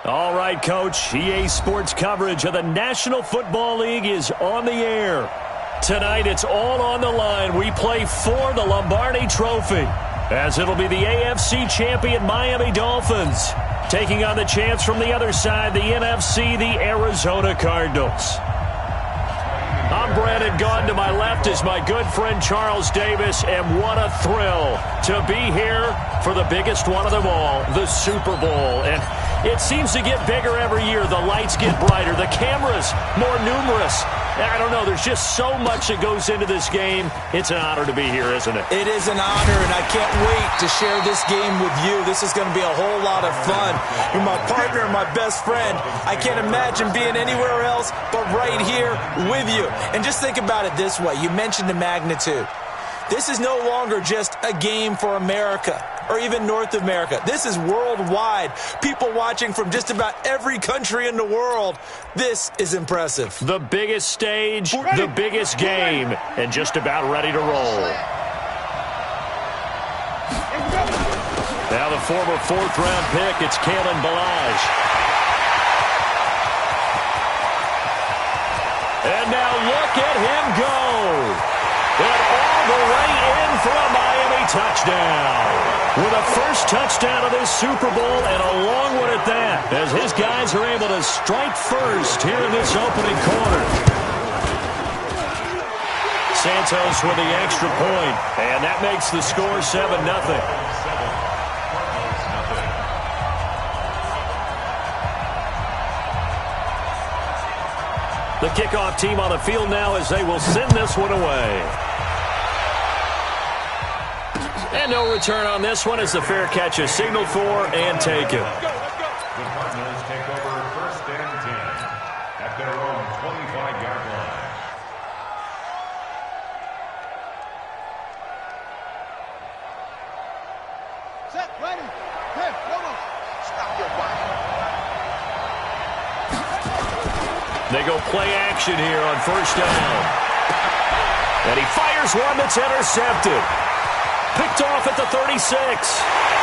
All right, Coach. EA Sports coverage of the National Football League is on the air. Tonight, it's all on the line. We play for the Lombardi Trophy, as it'll be the AFC champion Miami Dolphins taking on the chance from the other side, the NFC, the Arizona Cardinals. I'm Brandon Gaudin. To my left is my good friend Charles Davis, and what a thrill to be here for the biggest one of them all, the Super Bowl. And it seems to get bigger every year. The lights get brighter, the cameras more numerous. I don't know, there's just so much that goes into this game. It's an honor to be here, isn't it? It is an honor, and I can't wait to share this game with you. This is going to be a whole lot of fun. You're my partner and my best friend. I can't imagine being anywhere else but right here with you. And just think about it this way. You mentioned the magnitude. This is no longer just a game for America or even North America. This is worldwide. People watching from just about every country in the world. This is impressive. The biggest stage, the biggest game, and just about ready to roll. Now the former fourth-round pick, it's Kalen Ballage. And now look at him go. And all the way in for a Miami touchdown. With a first touchdown of this Super Bowl, and a long one at that, as his guys are able to strike first here in this opening quarter. Santos with the extra point, and that makes the score 7-0. The kickoff team on the field now as they will send this one away. And no return on this one as the fair catch is signaled for and taken. The Cardinals take over first and 10 at their own 25-yard line. Set, ready. Hey, stop your body. They go play action here on first down. And he fires one that's intercepted. Picked off at the 36.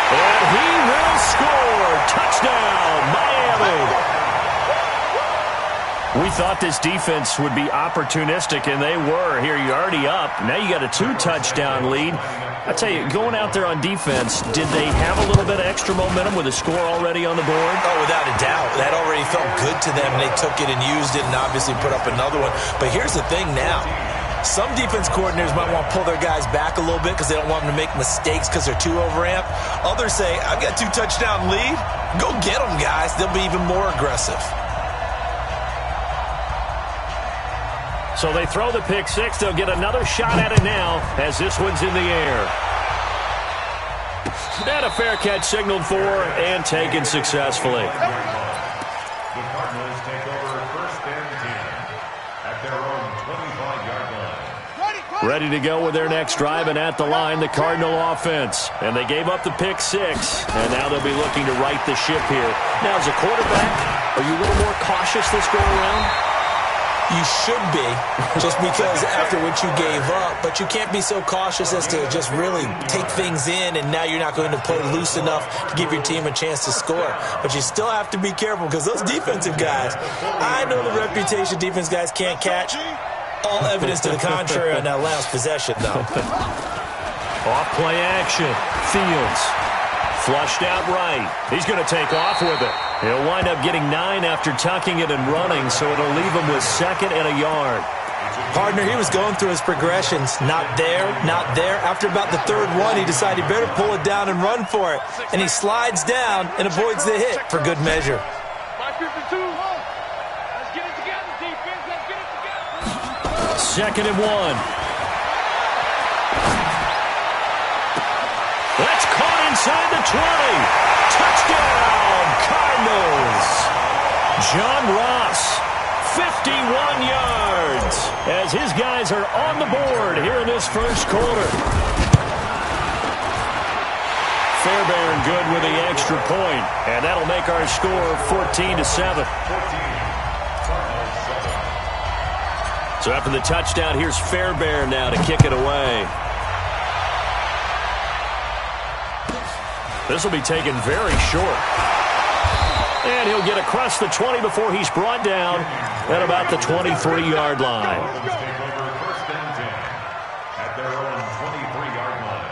And he will score. Touchdown, Miami. We thought this defense would be opportunistic, and they were. Here, you're already up. Now you got a 2-touchdown lead. I tell you, going out there on defense, did they have a little bit of extra momentum with a score already on the board? Oh, without a doubt. That already felt good to them, and they took it and used it and obviously put up another one. But here's the thing now. Some defense coordinators might want to pull their guys back a little bit because they don't want them to make mistakes because they're too overamped. Others say, I've got a 2-touchdown lead. Go get them, guys. They'll be even more aggressive. So they throw the pick six. They'll get another shot at it now as this one's in the air. And a fair catch signaled for and taken successfully. The Cardinals take over first and 10 at their own 25-yard line. Ready to go with their next drive, and at the line, the Cardinal offense. And they gave up the pick six, and now they'll be looking to right the ship here. Now, as a quarterback, are you a little more cautious this go around? You should be, just because after what you gave up. But you can't be so cautious as to just really take things in, and now you're not going to play loose enough to give your team a chance to score. But you still have to be careful because those defensive guys, I know the reputation defense guys can't catch. All evidence to the contrary on that last possession, though. Off play action. Fields. Flushed out right. He's going to take off with it. He'll wind up getting 9 after tucking it and running, so it'll leave him with 2nd and a yard. Partner, he was going through his progressions. Not there, not there. After about the 3rd one, he decided he better pull it down and run for it. And he slides down and avoids the hit for good measure. 552. Let's get it together, defense. Let's get it together. 2nd and 1. That's caught inside the 20. Touchdown, Cardinals. John Ross, 51 yards, as his guys are on the board here in this first quarter. Fairbairn good with the extra point, and that'll make our score 14-7. So after the touchdown, here's Fairbairn now to kick it away. This will be taken very short. And he'll get across the 20 before he's brought down at about the 23-yard line. Dolphins take over first and 10 at their own 23-yard line.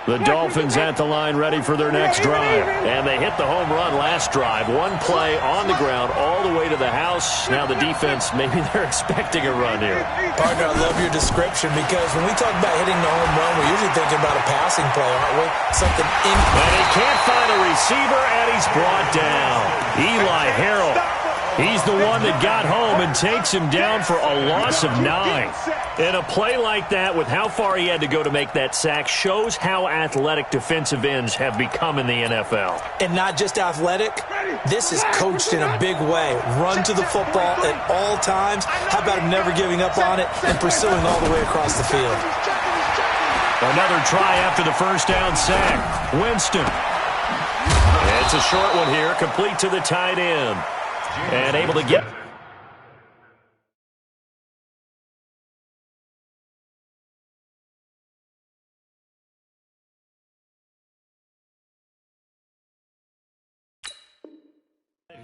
The Dolphins at the line ready for their next drive. And they hit the home run last drive. One play on the ground all the way to the house. Now the defense, maybe they're expecting a run here. Partner, I love your description because when we talk about hitting the home run, we're usually thinking about a passing play, aren't we? Something in. And he can't find a receiver, and he's brought down. Eli Harrell. He's the one that got home and takes him down for a loss of 9. And a play like that, with how far he had to go to make that sack, shows how athletic defensive ends have become in the NFL. And not just athletic, this is coached in a big way. Run to the football at all times. How about him never giving up on it and pursuing all the way across the field? Another try after the first down sack. Winston. It's a short one here, complete to the tight end. And able to get...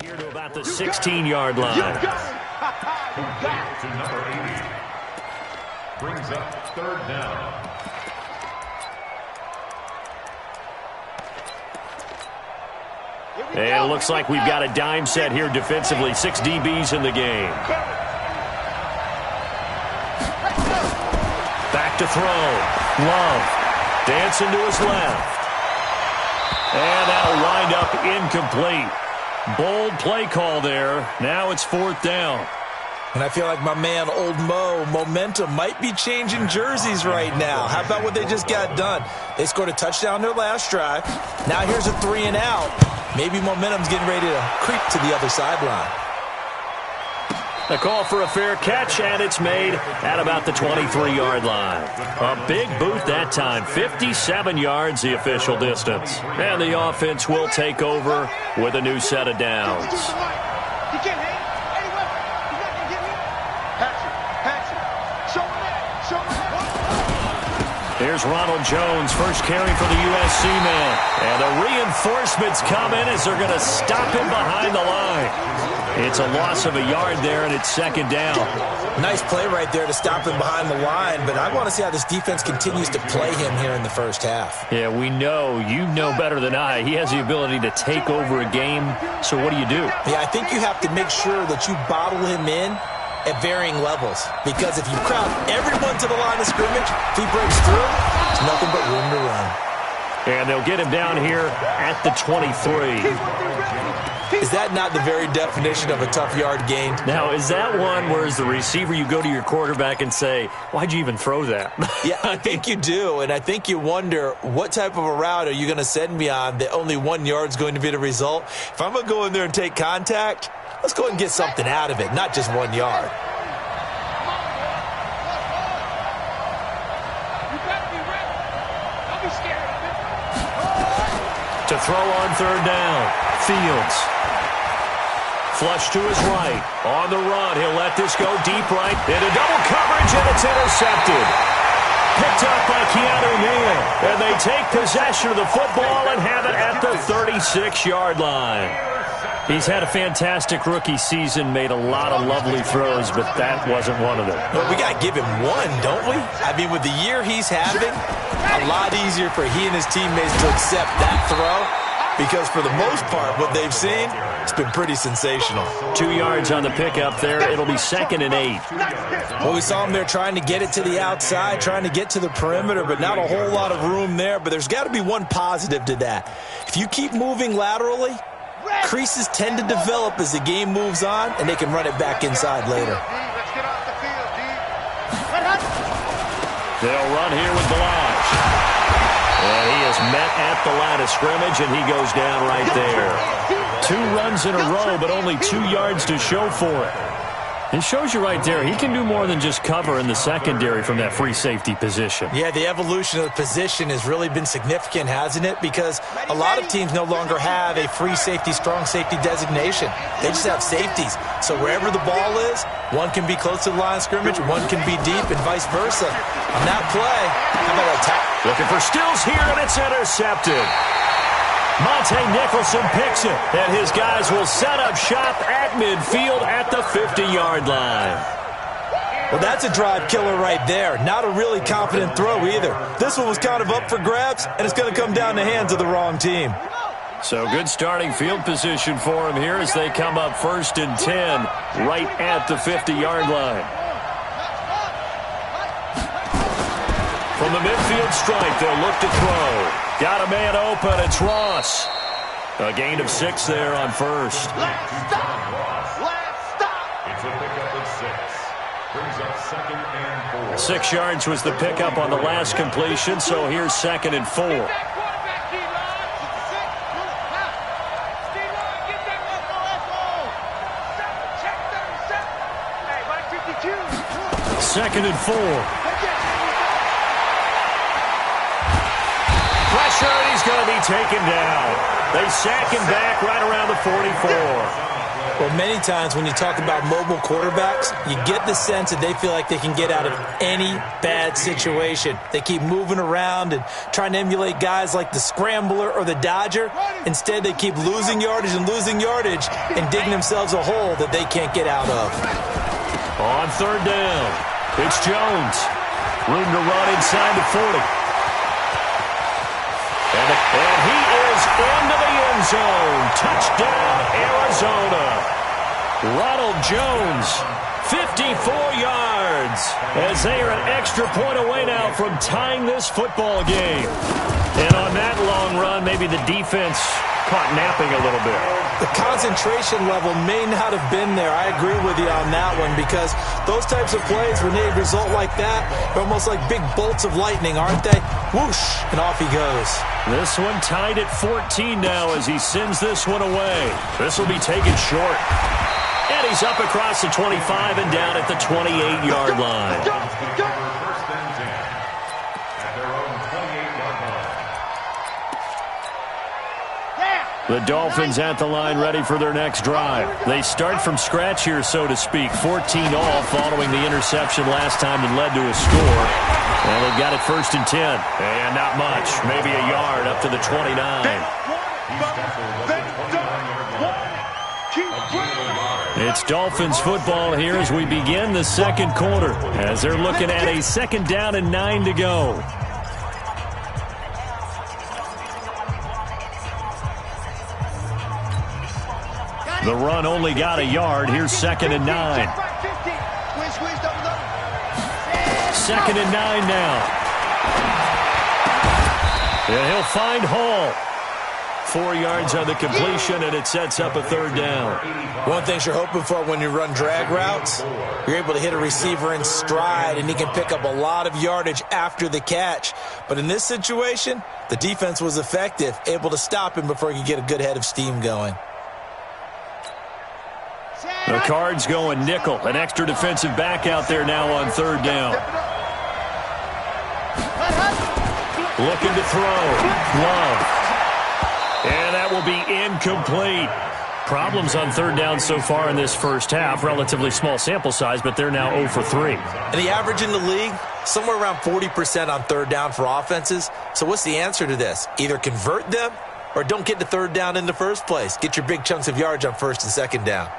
here to about the 16-yard line. To number 80. Brings up third down. And it looks like we've got a dime set here defensively. 6 DBs in the game. Back to throw. Love. Dancing to his left. And that'll wind up incomplete. Bold play call there. Now it's 4th down. And I feel like my man, Old Mo, momentum might be changing jerseys right now. How about what they just got done? They scored a touchdown their last drive. Now here's a 3 and out. Maybe momentum's getting ready to creep to the other sideline. The call for a fair catch, and it's made at about the 23-yard line. A big boot that time. 57 yards, the official distance. And the offense will take over with a new set of downs. Here's Ronald Jones, first carry for the USC man. And the reinforcements come in as they're going to stop him behind the line. It's a loss of a yard there, and it's 2nd down. Nice play right there to stop him behind the line, but I want to see how this defense continues to play him here in the first half. Yeah, we know. You know better than I. He has the ability to take over a game, so what do you do? Yeah, I think you have to make sure that you bottle him in at varying levels, because if you crowd everyone to the line of scrimmage, if he breaks through, it's nothing but room to run. And they'll get him down here at the 23. Is that not the very definition of a tough yard gain? Now, is that one where as the receiver you go to your quarterback and say, why'd you even throw that? Yeah, I think you do, and I think you wonder what type of a route are you going to send me on that only 1 yard's going to be the result? If I'm going to go in there and take contact, let's go ahead and get something out of it, not just 1 yard. To throw on 3rd down, Fields. Flush to his right. On the run, he'll let this go deep right. Into double coverage, and it's intercepted. Picked up by Keanu Neal. And they take possession of the football and have it at the 36-yard line. He's had a fantastic rookie season, made a lot of lovely throws, but that wasn't one of them. Well, we got to give him one, don't we? I mean, with the year he's having, a lot easier for he and his teammates to accept that throw, because for the most part, what they've seen, it's been pretty sensational. 2 yards on the pickup there. It'll be 2nd and 8. Well, we saw him there trying to get it to the outside, trying to get to the perimeter, but not a whole lot of room there. But there's got to be one positive to that. If you keep moving laterally, creases tend to develop as the game moves on, and they can run it back inside later. They'll run here with Balaj. And he is met at the line of scrimmage, and he goes down right there. 2 runs in a row, but only 2 yards to show for it. It shows you right there, he can do more than just cover in the secondary from that free safety position. Yeah, the evolution of the position has really been significant, hasn't it? Because a lot of teams no longer have a free safety, strong safety designation. They just have safeties. So wherever the ball is, one can be close to the line of scrimmage, one can be deep, and vice versa. On that play, how about a tap? Looking for Stills here, and it's intercepted. Monte Nicholson picks it, and his guys will set up shop at midfield at the 50-yard line. Well, that's a drive killer right there. Not a really confident throw either. This one was kind of up for grabs, and it's going to come down the hands of the wrong team. So good starting field position for him here as they come up 1st and 10 right at the 50-yard line. From the midfield stripe, they'll look to throw. Got a man open. It's Ross. A gain of 6 there on first. Let's stop. Let's stop. It's a pickup of 6. Brings up 2nd and 4. 6 yards was the pickup on the last completion, so here's 2nd and 4. Get that quarterback, D-line. D-line, get that football. Check 37. Hey, Mike 52. 2nd and 4. Pressure, and he's going to be taken down. They sack him back right around the 44. Well, many times when you talk about mobile quarterbacks, you get the sense that they feel like they can get out of any bad situation. They keep moving around and trying to emulate guys like the Scrambler or the Dodger. Instead, they keep losing yardage and digging themselves a hole that they can't get out of. On 3rd down, it's Jones. Room to run inside the 40. And he is into the end zone. Touchdown, Arizona. Ronald Jones, 54 yards, as they are an extra point away now from tying this football game. And on that long run, maybe the defense caught napping a little bit. The concentration level may not have been there. I agree with you on that one because those types of plays, when they result like that, they're almost like big bolts of lightning, aren't they? Whoosh, and off he goes. This one tied at 14 now as he sends this one away. This will be taken short. And he's up across the 25 and down at the 28-yard line. First and 10 at their own 28-yard line. The Dolphins at the line ready for their next drive. They start from scratch here, so to speak. 14 all following the interception last time that led to a score. And they've got it 1st and 10. And not much. Maybe a yard up to the 29. It's Dolphins football here as we begin the 2nd quarter. As they're looking at a 2nd down and 9 to go. The run only got a yard. Here's 2nd and 9. 2nd and 9 now. And he'll find Hall. 4 yards on the completion, and it sets up a 3rd down. One thing you're hoping for when you run drag routes, you're able to hit a receiver in stride, and he can pick up a lot of yardage after the catch. But in this situation, the defense was effective, able to stop him before he could get a good head of steam going. The Cards going nickel. An extra defensive back out there now on 3rd down. Looking to throw. Love. And that will be incomplete. Problems on 3rd down so far in this first half. Relatively small sample size, but they're now 0 for 3. And the average in the league, somewhere around 40% on 3rd down for offenses. So what's the answer to this? Either convert them or don't get to 3rd down in the first place. Get your big chunks of yards on 1st and 2nd down.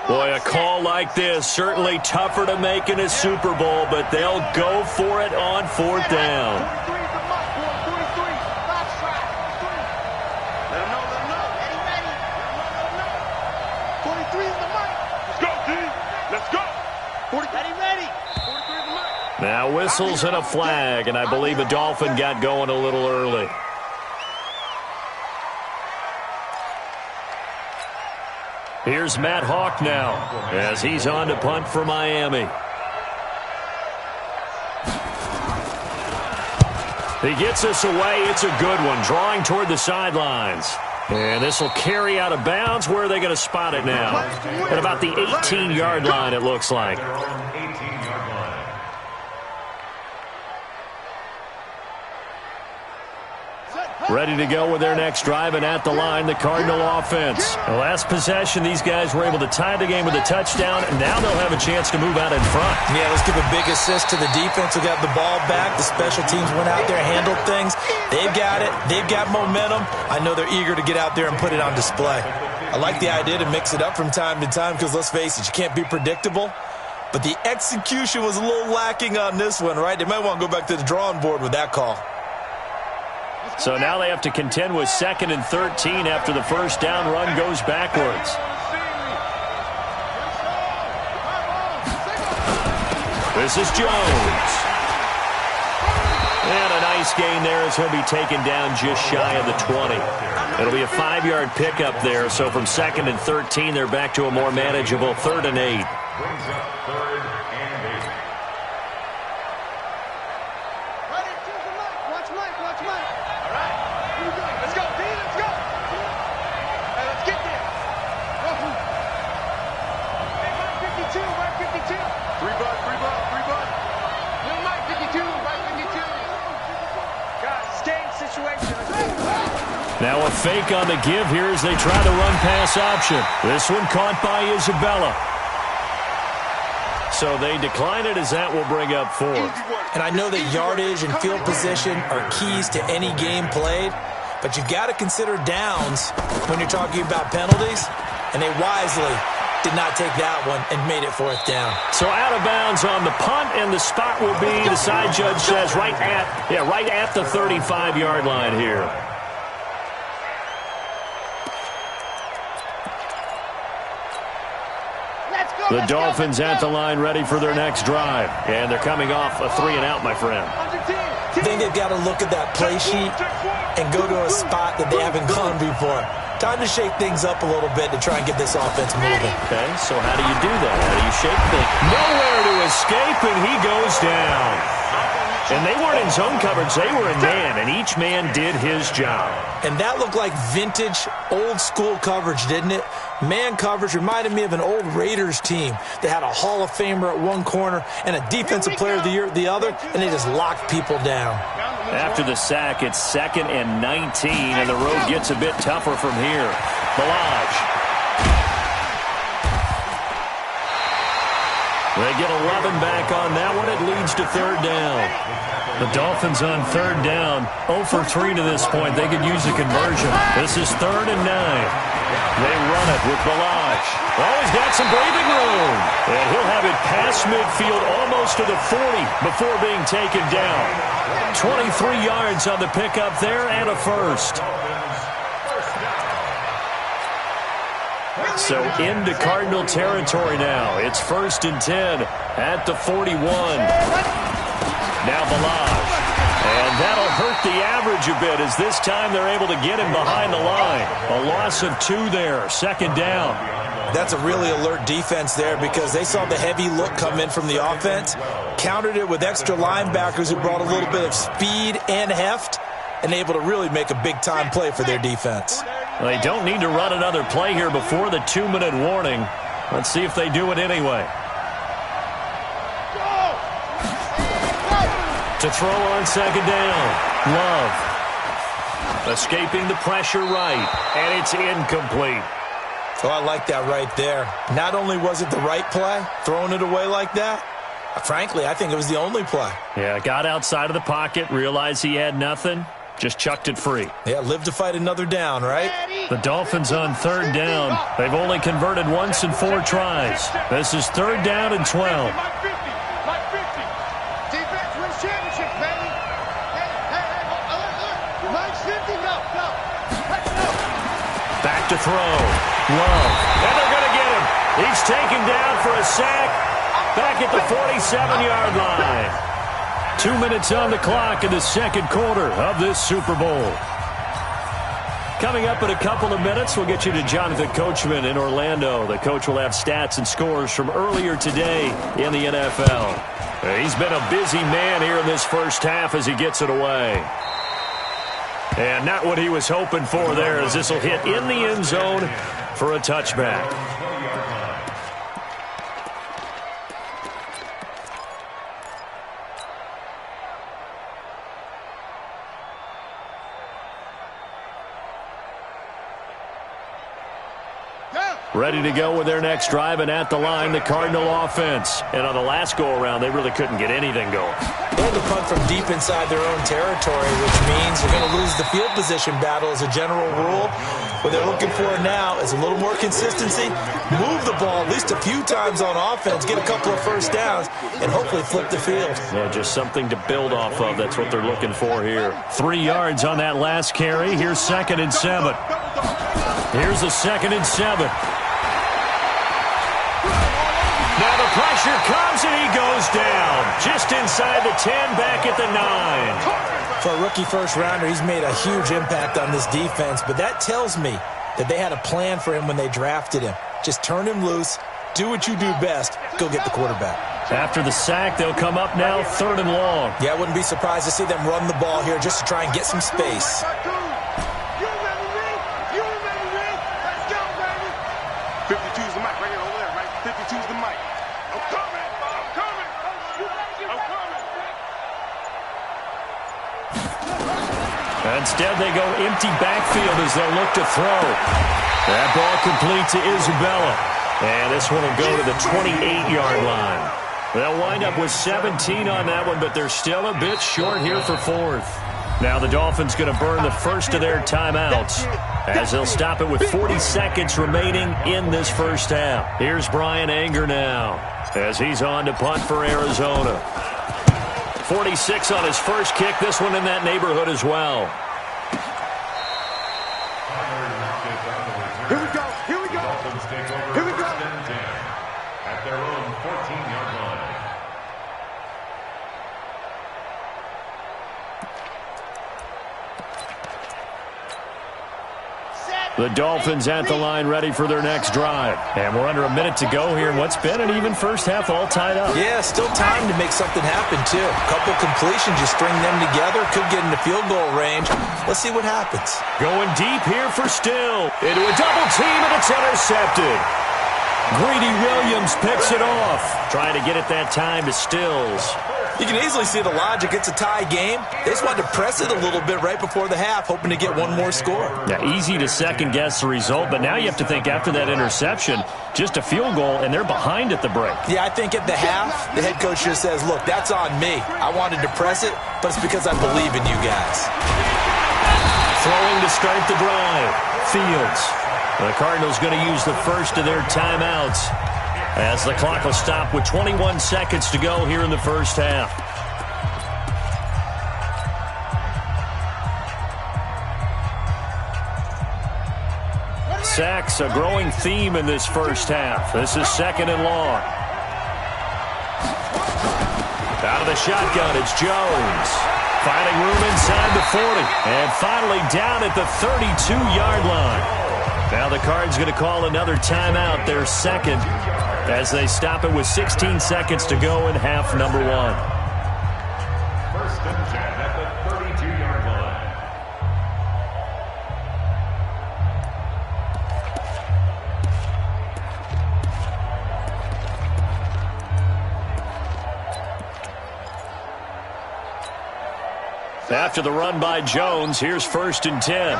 Boy, a call like this, certainly tougher to make in a Super Bowl, but they'll go for it on 4th down. 43 is the mark, boy. 43. Fast track. 43. Let him know, let him know. Ready, ready. Let him know. 43 is the mark. Let's go, D. Let's go. 40. Ready, ready. 43 is the mark. Now whistles and a flag, and I believe a Dolphin got going a little early. Here's Matt Hawk now as he's on to punt for Miami. He gets this away. It's a good one, drawing toward the sidelines. And this will carry out of bounds. Where are they going to spot it now? At about the 18-yard line, it looks like. Ready to go with their next drive, and at the line, the Cardinal offense. The last possession, these guys were able to tie the game with a touchdown, and now they'll have a chance to move out in front. Yeah, let's give a big assist to the defense who got the ball back. The special teams went out there, handled things. They've got it. They've got momentum. I know they're eager to get out there and put it on display. I like the idea to mix it up from time to time because, let's face it, you can't be predictable. But the execution was a little lacking on this one, right? They might want to go back to the drawing board with that call. So now they have to contend with 2nd and 13 after the first down run goes backwards. This is Jones. And a nice gain there as he'll be taken down just shy of the 20. It'll be a 5-yard pickup there. So from 2nd and 13, they're back to a more manageable 3rd and 8. Brings up 3rd and 8. Watch Mike. All right. Here we go. Let's go, D. Let's go. Hey, let's get there. Hey, Mike 52. Mike 52. 3 bucks. Little Mike 52. Mike 52. Guys, game situation. Now a fake on the give here as they try the run-pass option. This one caught by Isabella. So they decline it as that will bring up 4th. And I know that yardage and field position are keys to any game played, but you've got to consider downs when you're talking about penalties, and they wisely did not take that one and made it 4th down. So out of bounds on the punt, and the spot will be, the side judge says, right at the 35-yard line here. The Dolphins at the line ready for their next drive. And they're coming off a 3-and-out, my friend. I think they've got to look at that play sheet and go to a spot that they haven't gone before. Time to shake things up a little bit to try and get this offense moving. Okay, so how do you do that? How do you shake things? Nowhere to escape, and he goes down. And they weren't in zone coverage. They were in man, and each man did his job. And that looked like vintage, old-school coverage, didn't it? Man coverage reminded me of an old Raiders team. They had a Hall of Famer at one corner and a Defensive Player of the Year at the other, and they just locked people down. After the sack, it's 2nd and 19, and the road gets a bit tougher from here. Balaj. They get 11 back on that one. It leads to 3rd down. The Dolphins on 3rd down. 0 for 3 to this point. They could use a conversion. This is 3rd and 9. They run it with Balaj. Oh, he's got some breathing room. And he'll have it past midfield almost to the 40 before being taken down. 23 yards on the pickup there and a first. So into Cardinal territory now. It's 1st and 10 at the 41. Now Balaj. And that'll hurt the average a bit as this time they're able to get him behind the line. A loss of 2 there. 2nd down. That's a really alert defense there because they saw the heavy look come in from the offense, countered it with extra linebackers who brought a little bit of speed and heft, and able to really make a big-time play for their defense. Well, they don't need to run another play here before the 2-minute warning. Let's see if they do it anyway. To throw on 2nd down. Love. Escaping the pressure right. And it's incomplete. Oh, I like that right there. Not only was it the right play, throwing it away like that, frankly, I think it was the only play. Yeah, got outside of the pocket, realized he had nothing, Just chucked it free. Yeah, live to fight another down, right? The Dolphins on third down. They've only converted once in 4 tries. This is third down and 12. Back to throw. Love. And they're going to get him. He's taken down for a sack. Back at the 47-yard line. 2 minutes on the clock in the second quarter of this Super Bowl. Coming up in a couple of minutes, we'll get you to Jonathan Coachman in Orlando. The coach will have stats and scores from earlier today in the NFL. He's been a busy man here in this first half as he gets it away. And not what he was hoping for there, as this will hit in the end zone for a touchback. Ready to go with their next drive, and at the line, the Cardinal offense. And on the last go-around, they really couldn't get anything going. They had to punt from deep inside their own territory, which means they're going to lose the field position battle as a general rule. What they're looking for now is a little more consistency, move the ball at least a few times on offense, get a couple of first downs, and hopefully flip the field. Yeah, just something to build off of. That's what they're looking for here. 3 yards on that last carry. Here's 2nd and 7. Here's a 2nd and 7. Now the pressure comes, and he goes down. Just inside the 10, back at the 9. For a rookie first-rounder, he's made a huge impact on this defense, but that tells me that they had a plan for him when they drafted him. Just turn him loose, do what you do best, go get the quarterback. After the sack, they'll come up now 3rd and long. Yeah, I wouldn't be surprised to see them run the ball here just to try and get some space. Instead, they go empty backfield as they'll look to throw. That ball complete to Isabella. And this one will go to the 28-yard line. They'll wind up with 17 on that one, but they're still a bit short here for 4th. Now the Dolphins going to burn the first of their timeouts as they'll stop it with 40 seconds remaining in this first half. Here's Brian Anger now as he's on to punt for Arizona. 46 on his first kick. This one in that neighborhood as well. Here we go. Here we go. Dolphins take over. Here we go. 1st and 10 at their own 14-yard line. The Dolphins at the line ready for their next drive. And we're under a minute to go here in what's been an even first half, all tied up. Yeah, still time to make something happen, too. A couple completions, you string them together, could get into field goal range. Let's see what happens. Going deep here for Still. Into a double team, and it's intercepted. Greedy Williams picks it off. Trying to get it that time to Stills. You can easily see the logic. It's a tie game. They just wanted to press it a little bit right before the half, hoping to get one more score. Yeah, easy to second-guess the result, but now you have to think after that interception, just a field goal, and they're behind at the break. Yeah, I think at the half, the head coach just says, look, that's on me. I wanted to press it, but it's because I believe in you guys. Throwing to start the drive. Fields. The Cardinals going to use the first of their timeouts as the clock will stop with 21 seconds to go here in the first half. Sacks, a growing theme in this first half. This is 2nd and long. Out of the shotgun, it's Jones. Finding room inside the 40. And finally down at the 32-yard line. Now the Cards going to call another timeout, their second, as they stop it with 16 seconds to go in half number 1. 1st and 10 at the 32-yard line. After the run by Jones, here's 1st and 10.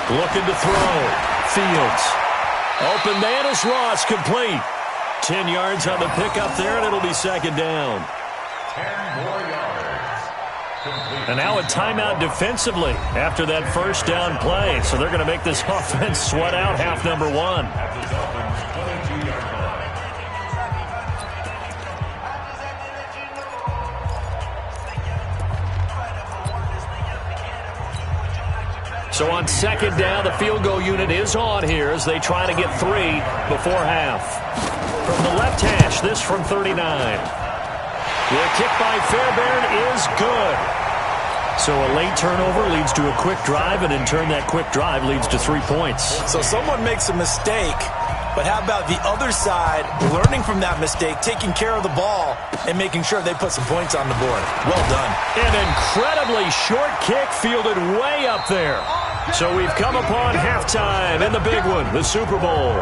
Looking to throw. Fields. Open man is Ross, complete. 10 yards on the pickup there, and it'll be 2nd down. 10 more yards. And now a timeout defensively after that first down play. So they're going to make this offense sweat out half number one. At the Dolphins' 22-yard line. So on second down, the field goal unit is on here as they try to get 3 before half. From the left hash, this from 39. The kick by Fairbairn is good. So a late turnover leads to a quick drive, and in turn that quick drive leads to 3 points. So someone makes a mistake, but how about the other side learning from that mistake, taking care of the ball, and making sure they put some points on the board. Well done. An incredibly short kick fielded way up there. So we've come upon halftime in the big one, the Super Bowl.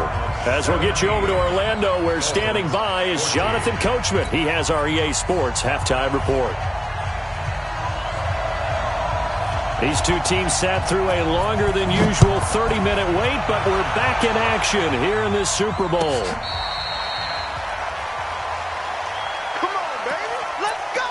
As we'll get you over to Orlando, where standing by is Jonathan Coachman. He has our EA Sports halftime report. These two teams sat through a longer than usual 30-minute wait, but we're back in action here in this Super Bowl. Come on, baby. Let's go.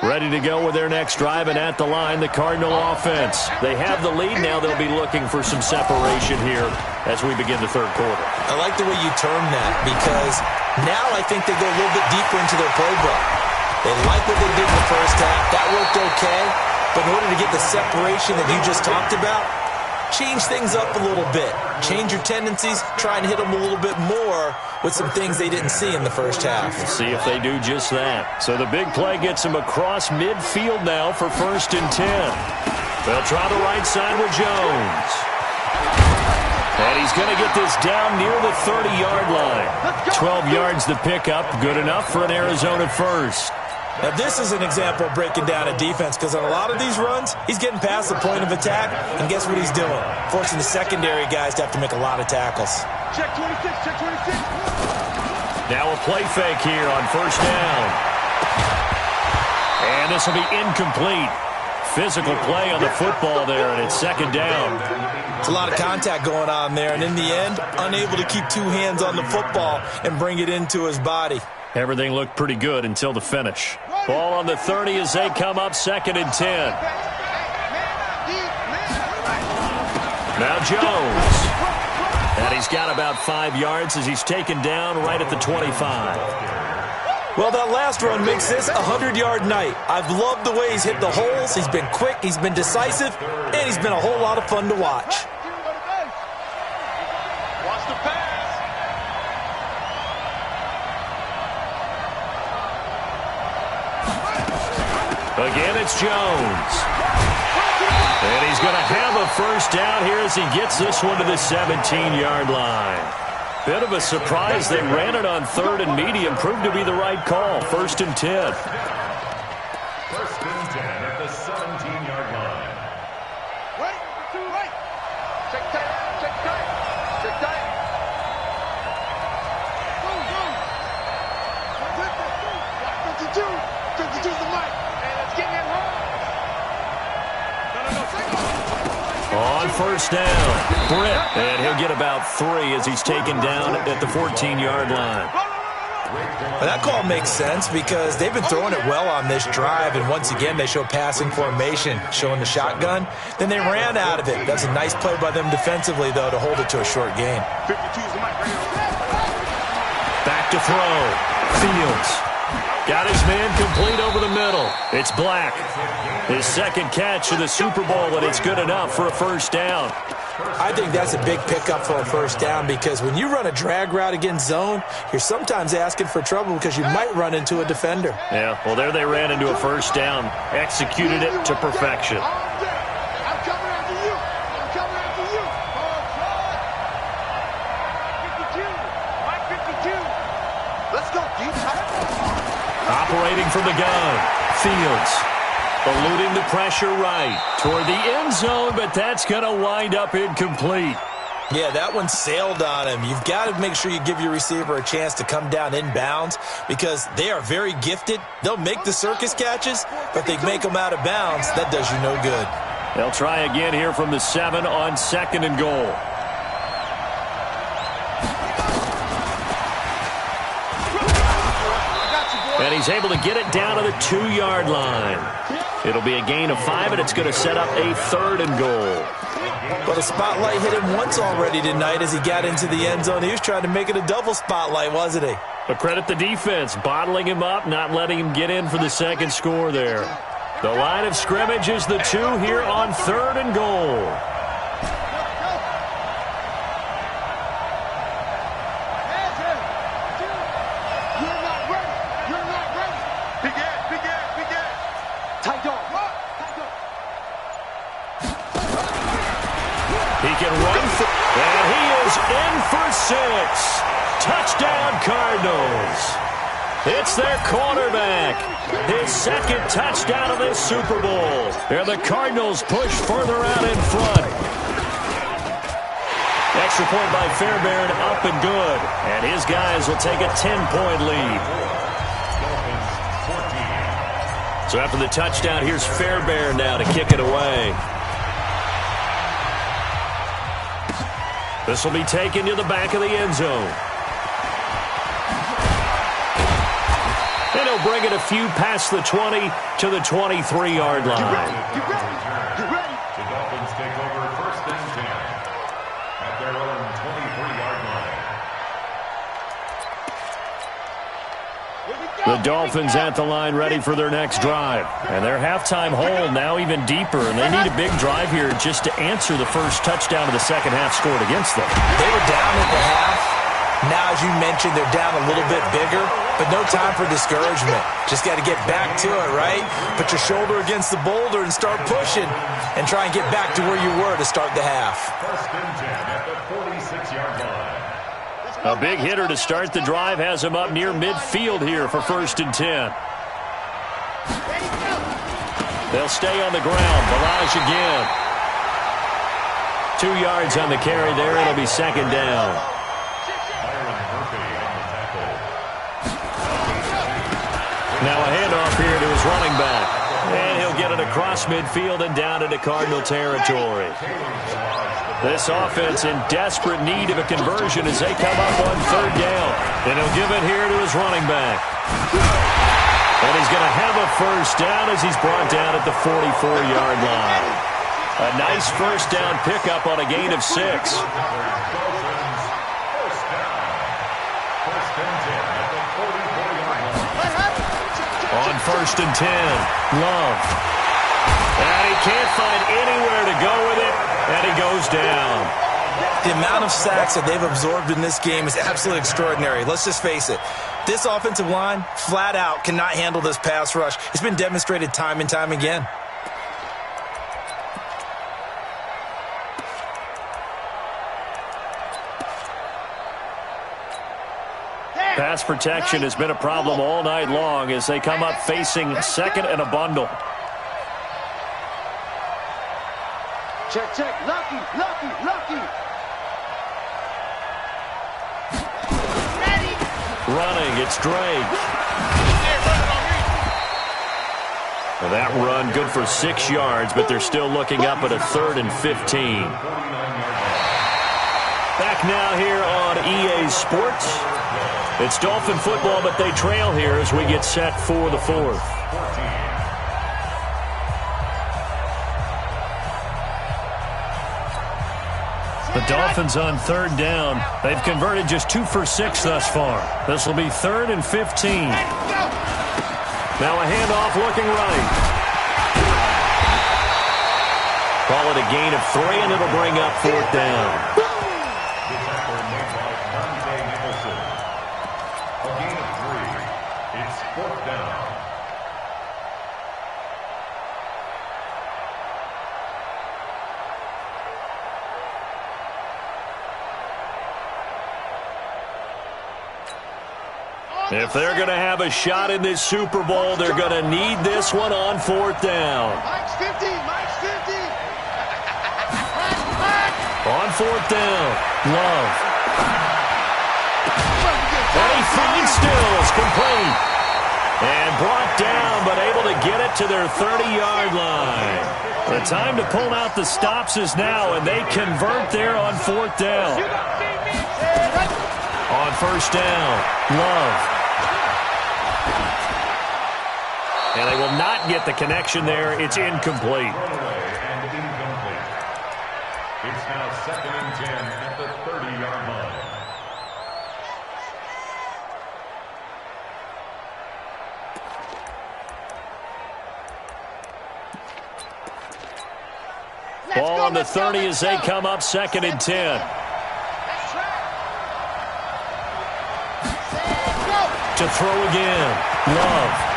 Ready to go with their next drive, and at the line, the Cardinal offense. They have the lead now. They'll be looking for some separation here as we begin the third quarter. I like the way you term that, because now I think they go a little bit deeper into their playbook. They like what they did in the first half. That worked okay. But in order to get the separation that you just talked about, change things up a little bit. Change your tendencies. Try and hit them a little bit more with some things they didn't see in the first half. We'll see if they do just that. So the big play gets them across midfield now for 1st and 10. They'll try the right side with Jones. And he's going to get this down near the 30-yard line. 12 yards to pick up. Good enough for an Arizona first. Now, this is an example of breaking down a defense, because on a lot of these runs, he's getting past the point of attack, and guess what he's doing? Forcing the secondary guys to have to make a lot of tackles. Check 26, check 26. Now a play fake here on 1st down. And this will be incomplete. Physical play on the football there, and it's 2nd down. It's a lot of contact going on there, and in the end, unable to keep 2 hands on the football and bring it into his body. Everything looked pretty good until the finish. Ball on the 30 as they come up 2nd and 10. Now Jones. And he's got about 5 yards as he's taken down right at the 25. Well, that last run makes this a 100-yard night. I've loved the way he's hit the holes. He's been quick, he's been decisive, and he's been a whole lot of fun to watch. Watch the pass. Again, it's Jones. And he's going to have a 1st down here as he gets this one to the 17-yard line. Bit of a surprise. They ran it on 3rd and medium. Proved to be the right call. 1st and 10. 1st and 10 at the 17-yard line. Wait. Check tight. Check tight. Check tight. Move. 52. 52's the mic. And it's getting it wrong. On 1st down, Britt, and he'll get about 3 as he's taken down at the 14-yard line. Well, that call makes sense because they've been throwing it well on this drive, and once again they show passing formation, showing the shotgun. Then they ran out of it. That's a nice play by them defensively, though, to hold it to a short gain. 52's the mic. Back to throw. Fields. Got his man complete over the middle. It's Black. His 2nd catch of the Super Bowl, and it's good enough for a 1st down. I think that's a big pickup for a 1st down, because when you run a drag route against zone, you're sometimes asking for trouble because you might run into a defender. Yeah, well, there they ran into a 1st down. Executed it to perfection. I'm coming after you. I'm coming after you. 52. Mike 52. Let's go, deep. Operating from the gun. Fields. Eluding the pressure right toward the end zone, but that's going to wind up incomplete. Yeah, that one sailed on him. You've got to make sure you give your receiver a chance to come down inbounds, because they are very gifted. They'll make the circus catches, but they make them out of bounds. That does you no good. They'll try again here from the 7 on 2nd and goal. And he's able to get it down to the 2-yard line. It'll be a gain of 5, and it's going to set up a 3rd and goal. But a spotlight hit him once already tonight as he got into the end zone. He was trying to make it a double spotlight, wasn't he? But credit the defense, bottling him up, not letting him get in for the 2nd score there. The line of scrimmage is the 2 here on 3rd and goal. He can run for, and he is in for 6. Touchdown, Cardinals. It's their quarterback. His 2nd touchdown of this Super Bowl. And the Cardinals push further out in front. Extra point by Fairbairn, up and good. And his guys will take a 10-point lead. So after the touchdown, here's Fairbairn now to kick it away. This will be taken to the back of the end zone. And he'll bring it a few past the 20 to the 23-yard line. Get ready. The Dolphins take over 1st and 10 at their own 23-yard line. The Dolphins at the line ready for their next drive. And their halftime hole now even deeper. And they need a big drive here just to answer the first touchdown of the second half scored against them. They were down at the half. Now, as you mentioned, they're down a little bit bigger, but no time for discouragement. Just got to get back to it, right? Put your shoulder against the boulder and start pushing and try and get back to where you were to start the half. 1st and 10 at the 46-yard line. A big hitter to start the drive has him up near midfield here for 1st and 10. They'll stay on the ground. Barrage again. 2 yards on the carry there. It'll be 2nd down. Now a handoff here to his running back. And he'll get it across midfield and down into Cardinal territory. This offense in desperate need of a conversion as they come up on 3rd down. And he'll give it here to his running back. And he's going to have a 1st down as he's brought down at the 44-yard line. A nice 1st down pickup on a gain of 6. On 1st and 10, Love. And he can't find anywhere to go with it, and he goes down. The amount of sacks that they've absorbed in this game is absolutely extraordinary. Let's just face it. This offensive line, flat out, cannot handle this pass rush. It's been demonstrated time and time again. Pass protection has been a problem all night long as they come up facing 2nd and a bundle. Check, check. Lucky. Ready. Running, it's Drake. Well, that run good for 6 yards, but they're still looking up at a 3rd and 15. Back now here on EA Sports. It's Dolphin football, but they trail here as we get set for the 4th. The Dolphins on 3rd down. They've converted just 2 for 6 thus far. This will be 3rd and 15. Now a handoff looking right. Call it a gain of 3, and it'll bring up 4th down. If they're going to have a shot in this Super Bowl, they're going to need this one on 4th down. Mike's 50. On 4th down, Love. And he finds Stills, complete. And brought down, but able to get it to their 30-yard line. The time to pull out the stops is now, and they convert there on 4th down. On 1st down, Love. And they will not get the connection there. It's incomplete. It's now 2nd and 10 at the 30-yard line. Ball on the 30 as they come up 2nd and 10. To throw again. Love.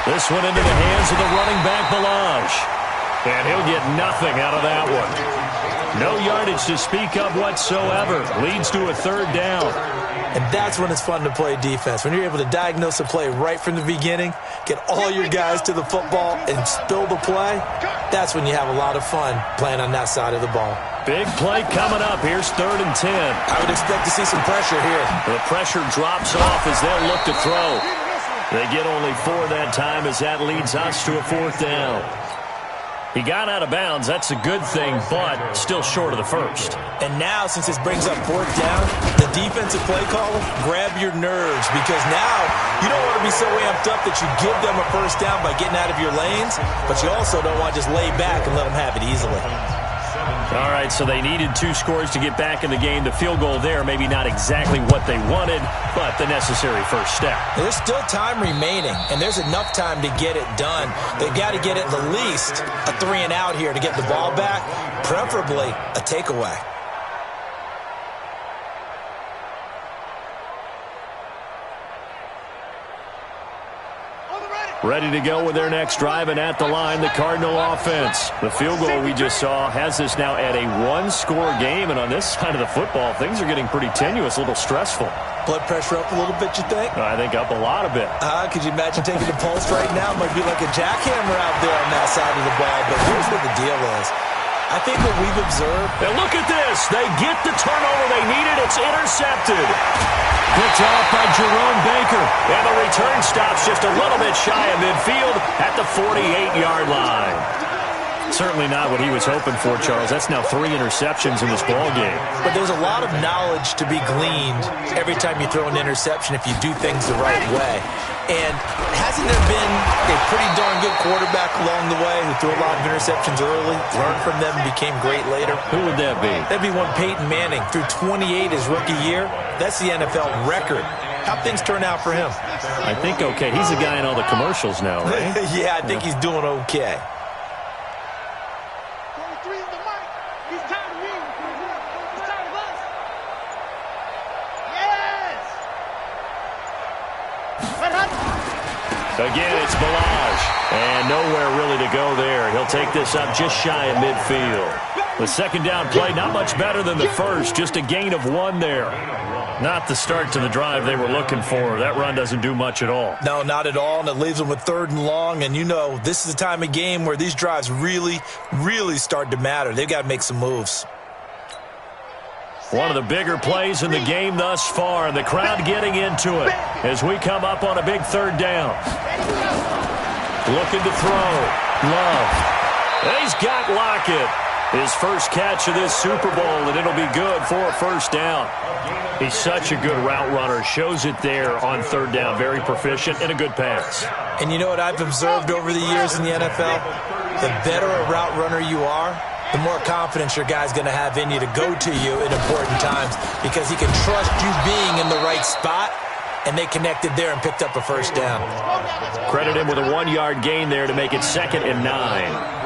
This one into the hands of the running back, Balaj. And he'll get nothing out of that one. No yardage to speak of whatsoever. Leads to a 3rd down. And that's when it's fun to play defense. When you're able to diagnose a play right from the beginning, get all your guys to the football, and spill the play, that's when you have a lot of fun playing on that side of the ball. Big play coming up. Here's 3rd and 10. I would expect to see some pressure here. The pressure drops off as they'll look to throw. They get only 4 that time as that leads us to a 4th down. He got out of bounds. That's a good thing, but still short of the 1st. And now, since this brings up 4th down, the defensive play caller, grab your nerves, because now you don't want to be so amped up that you give them a 1st down by getting out of your lanes, but you also don't want to just lay back and let them have it easily. All right, so they needed 2 scores to get back in the game. The field goal there, maybe not exactly what they wanted, but the necessary 1st step. There's still time remaining, and there's enough time to get it done. They've got to get at the least a 3 and out here to get the ball back, preferably a takeaway. Ready to go with their next drive, and at the line, the Cardinal offense. The field goal we just saw has this now at a 1-score game, and on this side of the football, things are getting pretty tenuous, a little stressful. Blood pressure up a little bit, you think? I think up a lot of it. Could you imagine taking the pulse right now? It might be like a jackhammer out there on that side of the ball, but here's what the deal is. I think what we've observed... And look at this. They get the turnover they needed. It's intercepted. Picked off by Jerome Baker. And the return stops just a little bit shy of midfield at the 48-yard line. Certainly not what he was hoping for, Charles. That's now 3 interceptions in this ball game. But there's a lot of knowledge to be gleaned every time you throw an interception if you do things the right way. And hasn't there been a pretty darn good quarterback along the way who threw a lot of interceptions early, learned from them, and became great later? Who would that be? That'd be one Peyton Manning. Threw 28 his rookie year. That's the NFL record. How'd things turn out for him? I think okay. He's the guy in all the commercials now, right? Yeah, I think he's doing okay. Again, it's Balaj. And nowhere really to go there. He'll take this up just shy of midfield. The 2nd down play, not much better than the 1st. Just a gain of 1 there. Not the start to the drive they were looking for. That run doesn't do much at all. No, not at all, and it leaves them with 3rd and long. And you know, this is the time of game where these drives really, really start to matter. They've got to make some moves. One of the bigger plays in the game thus far, and the crowd getting into it as we come up on a big 3rd down. Looking to throw. Love. And he's got Lockett. His first catch of this Super Bowl, and it'll be good for a 1st down. He's such a good route runner. Shows it there on 3rd down. Very proficient and a good pass. And you know what I've observed over the years in the NFL? The better a route runner you are, the more confidence your guy's going to have in you to go to you in important times, because he can trust you being in the right spot, and they connected there and picked up a 1st down. Credit him with a 1-yard gain there to make it 2nd and 9.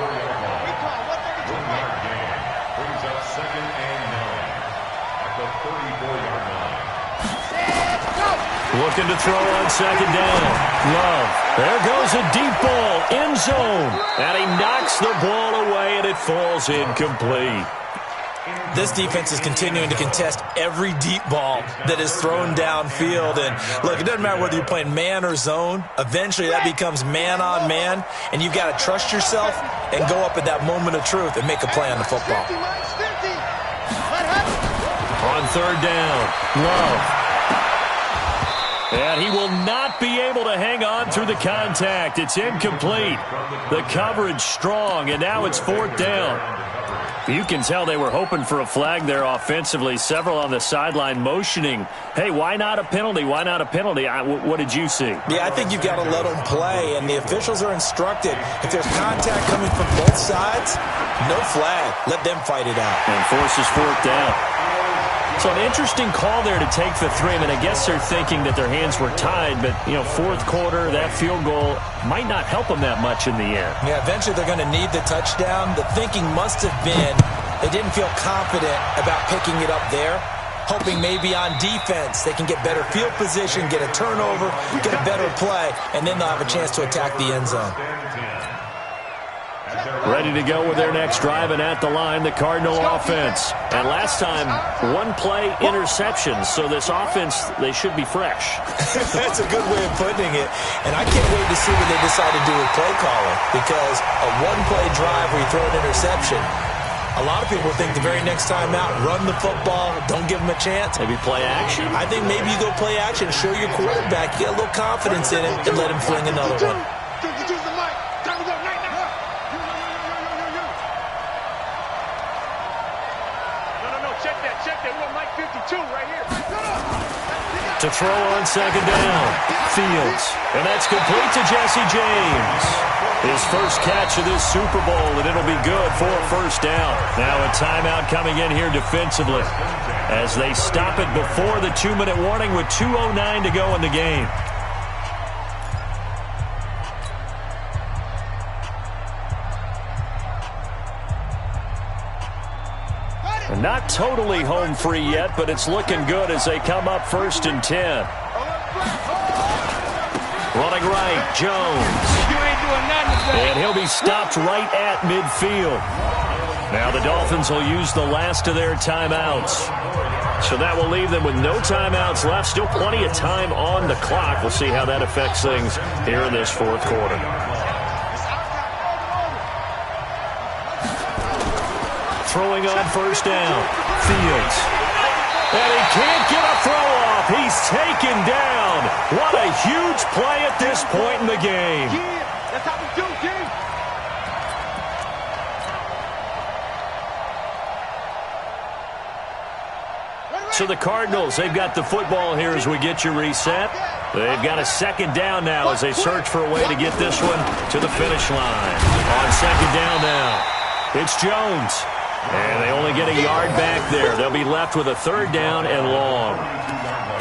Looking to throw on 2nd down. Love. There goes a deep ball. End zone. And he knocks the ball away, and it falls incomplete. This defense is continuing to contest every deep ball that is thrown downfield. And look, it doesn't matter whether you're playing man or zone. Eventually, that becomes man on man. And you've got to trust yourself and go up at that moment of truth and make a play on the football. On 3rd down, Love. And he will not be able to hang on through the contact. It's incomplete. The coverage strong, and now it's 4th down. You can tell they were hoping for a flag there offensively. Several on the sideline motioning, hey, why not a penalty? Why not a penalty? What did you see? Yeah, I think you've got to let them play, and the officials are instructed. If there's contact coming from both sides, no flag. Let them fight it out. And forces 4th down. So an interesting call there to take the 3. I mean, I guess they're thinking that their hands were tied, but, 4th quarter, that field goal might not help them that much in the end. Yeah, eventually they're going to need the touchdown. The thinking must have been they didn't feel confident about picking it up there, hoping maybe on defense they can get better field position, get a turnover, get a better play, and then they'll have a chance to attack the end zone. Ready to go with their next drive, and at the line, the Cardinal offense. And last time, 1 play interception, so this offense, they should be fresh. That's a good way of putting it. And I can't wait to see what they decide to do with play calling, because a 1-play drive where you throw an interception, a lot of people think the very next time out, run the football, don't give them a chance. Maybe play action? I think maybe you go play action, show your quarterback, get a little confidence in him, and let him fling another one. To throw on 2nd down, Fields. And that's complete to Jesse James. His first catch of this Super Bowl, and it'll be good for a 1st down. Now a timeout coming in here defensively as they stop it before the 2-minute warning with 2:09 to go in the game. And not totally home free yet, but it's looking good as they come up 1st and 10. Running right, Jones. And he'll be stopped right at midfield. Now the Dolphins will use the last of their timeouts. So that will leave them with no timeouts left. Still plenty of time on the clock. We'll see how that affects things here in this 4th quarter. Throwing on 1st down, Fields. And he can't get a throw off. He's taken down. What a huge play at this point in the game. That's how we do, King. So the Cardinals, they've got the football here as we get you reset. They've got a 2nd down now as they search for a way to get this one to the finish line. On 2nd down now, it's Jones. And they only get a yard back there. They'll be left with a 3rd down and long.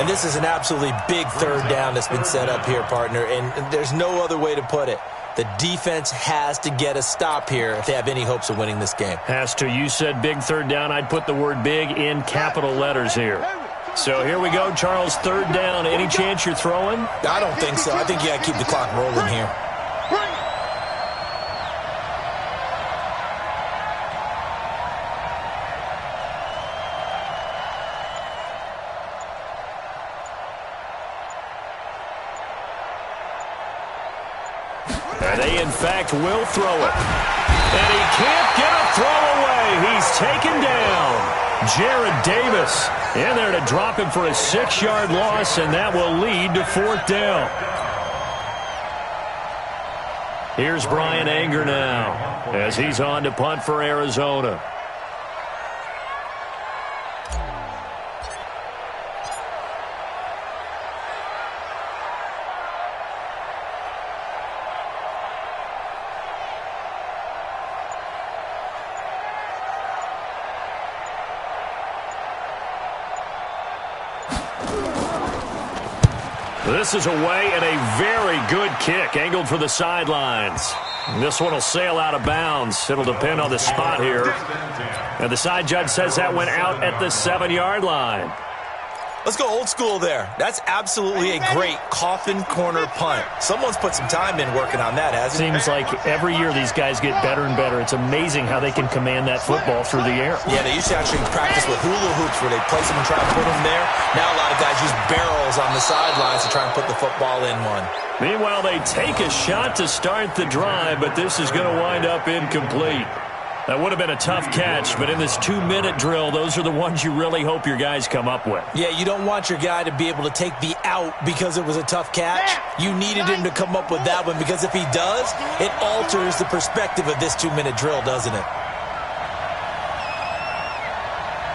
And this is an absolutely big 3rd down that's been set up here, partner. And there's no other way to put it. The defense has to get a stop here if they have any hopes of winning this game. Has to. You said big 3rd down. I'd put the word big in capital letters here. So here we go, Charles. 3rd down. Any chance you're throwing? I don't think so. I think you got to keep the clock rolling here. And they, in fact, will throw it. And he can't get a throw away. He's taken down. Jared Davis in there to drop him for a 6-yard loss, and that will lead to 4th down. Here's Brian Anger now as he's on to punt for Arizona. This is away and a very good kick angled for the sidelines. This one will sail out of bounds. It'll depend on the spot here. And the side judge says that went out at the 7-yard line. Let's go old school there. That's absolutely a great coffin corner punt. Someone's put some time in working on that, hasn't it? Seems like every year these guys get better and better. It's amazing how they can command that football through the air. Yeah, they used to actually practice with hula hoops where they place them and try to put them there. Now a lot of guys use barrels on the sidelines to try and put the football in one. Meanwhile, they take a shot to start the drive, but this is going to wind up incomplete. That would have been a tough catch, but in this 2-minute drill, those are the ones you really hope your guys come up with. Yeah, you don't want your guy to be able to take the out because it was a tough catch. You needed him to come up with that one, because if he does, it alters the perspective of this 2-minute drill, doesn't it?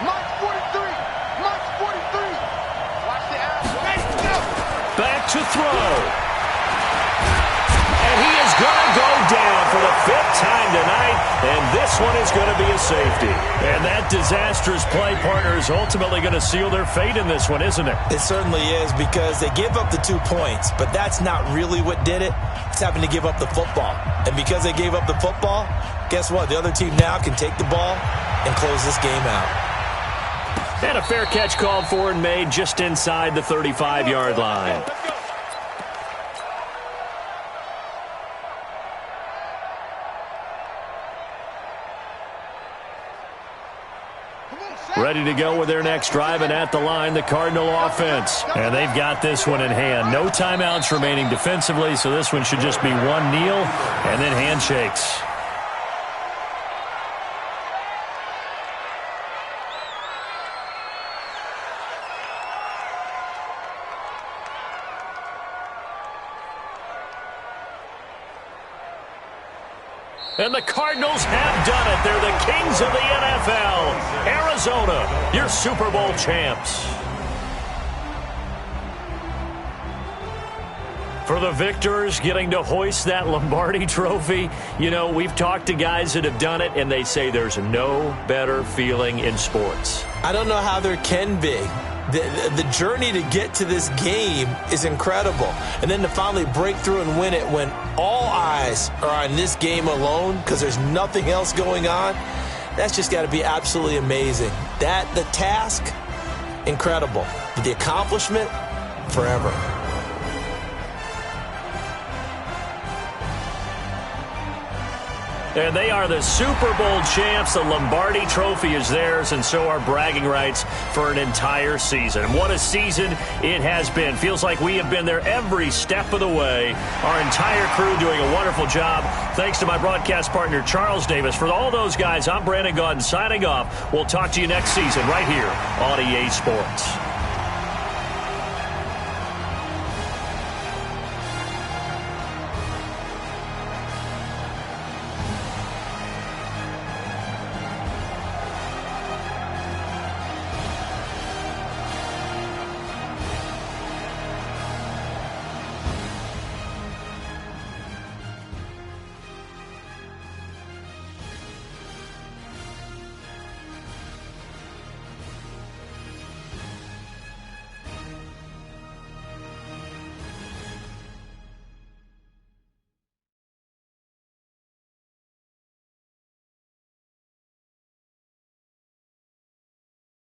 March 43. March 43. Watch the ass. Back to throw. And he is going to go down for the 5th time tonight, and this one is going to be a safety. And that disastrous play, partner, is ultimately going to seal their fate in this one, isn't it? It certainly is, because they give up the 2 points, but that's not really what did it. It's having to give up the football. And because they gave up the football, guess what? The other team now can take the ball and close this game out. And a fair catch called for and made just inside the 35-yard line. Ready to go with their next drive, and at the line, the Cardinal offense. And they've got this one in hand. No timeouts remaining defensively, so this one should just be one kneel and then handshakes. And the Cardinals have done it. They're the kings of the NFL. Arizona, your Super Bowl champs. For the victors, getting to hoist that Lombardi trophy, you know, we've talked to guys that have done it, and they say there's no better feeling in sports. I don't know how there can be. The journey to get to this game is incredible. And then to finally break through and win it when all eyes are on this game alone because there's nothing else going on, that's just got to be absolutely amazing. The task, incredible. But the accomplishment, forever. And they are the Super Bowl champs. The Lombardi trophy is theirs, and so are bragging rights for an entire season. What a season it has been. Feels like we have been there every step of the way. Our entire crew doing a wonderful job. Thanks to my broadcast partner, Charles Davis. For all those guys, I'm Brandon Gaudin signing off. We'll talk to you next season right here on EA Sports.